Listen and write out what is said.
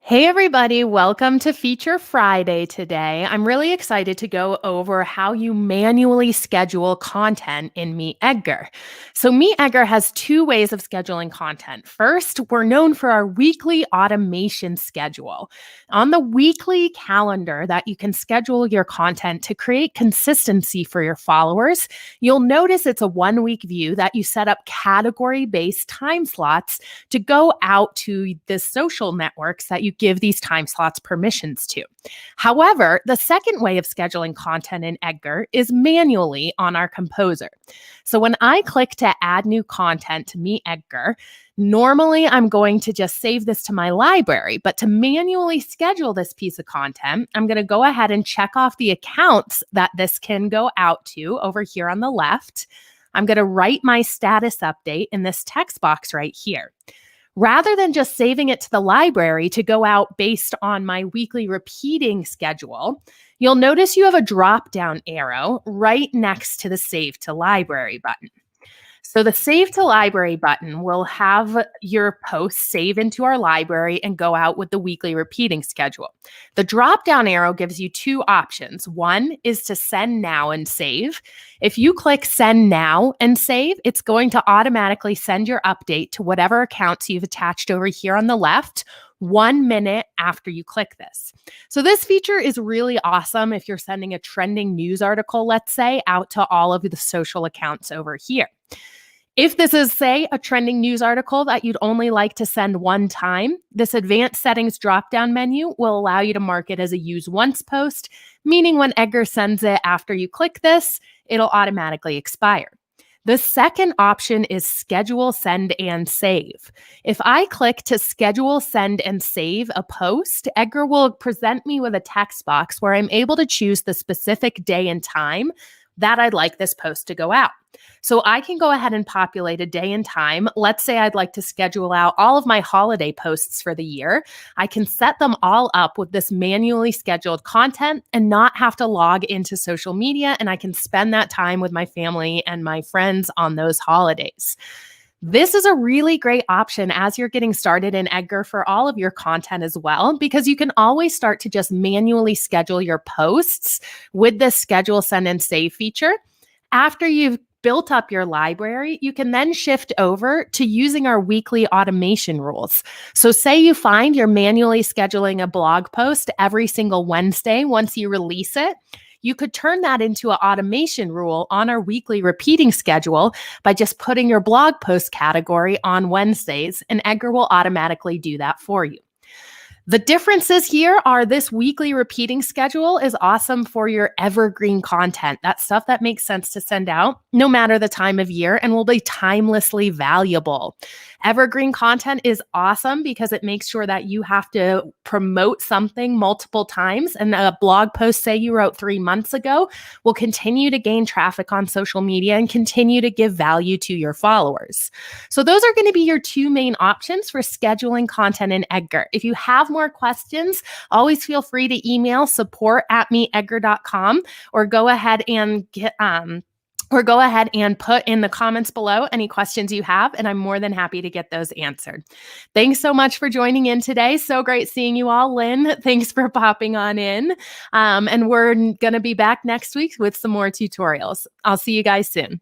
Hey, everybody, welcome to Feature Friday today. I'm really excited to go over how you manually schedule content in MeetEdgar. So, MeetEdgar has two ways of scheduling content. First, we're known for our weekly automation schedule. On the weekly calendar that you can schedule your content to create consistency for your followers, you'll notice it's a 1 week view that you set up category based time slots to go out to the social networks that you give these time slots permissions to. However, the second way of scheduling content in Edgar is manually on our composer. So when I click to add new content to Meet Edgar, normally I'm going to just save this to my library, but to manually schedule this piece of content, I'm going to go ahead and check off the accounts that this can go out to over here on the left. I'm going to write my status update in this text box right here. Rather than just saving it to the library to go out based on my weekly repeating schedule, you'll notice you have a drop down arrow right next to the Save to Library button. So the Save to Library button will have your posts save into our library and go out with the weekly repeating schedule. The drop-down arrow gives you two options. One is to send now and save. If you click send now and save, it's going to automatically send your update to whatever accounts you've attached over here on the left 1 minute after you click this. So this feature is really awesome if you're sending a trending news article, let's say, out to all of the social accounts over here. If this is, say, a trending news article that you'd only like to send one time, this advanced settings drop-down menu will allow you to mark it as a use once post, meaning when Edgar sends it after you click this, it'll automatically expire. The second option is schedule, send, and save. If I click to schedule, send, and save a post, Edgar will present me with a text box where I'm able to choose the specific day and time that I'd like this post to go out. So I can go ahead and populate a day and time. Let's say I'd like to schedule out all of my holiday posts for the year. I can set them all up with this manually scheduled content and not have to log into social media, and I can spend that time with my family and my friends on those holidays. This is a really great option as you're getting started in Edgar for all of your content as well, because you can always start to just manually schedule your posts with this schedule, send, and save feature. After you've built up your library, you can then shift over to using our weekly automation rules. So say you find you're manually scheduling a blog post every single Wednesday once you release it. You could turn that into an automation rule on our weekly repeating schedule by just putting your blog post category on Wednesdays, and Edgar will automatically do that for you. The differences here are this weekly repeating schedule is awesome for your evergreen content. That stuff that makes sense to send out no matter the time of year and will be timelessly valuable. Evergreen content is awesome because it makes sure that you have to promote something multiple times, and a blog post, say you wrote 3 months ago, will continue to gain traffic on social media and continue to give value to your followers. So those are going to be your two main options for scheduling content in Edgar. If you have more questions, always feel free to email support@meetedgar.com or go ahead and put in the comments below any questions you have, and I'm more than happy to get those answered. Thanks so much for joining in today. So great seeing you all. Lynn, thanks for popping on in. And we're going to be back next week with some more tutorials. I'll see you guys soon.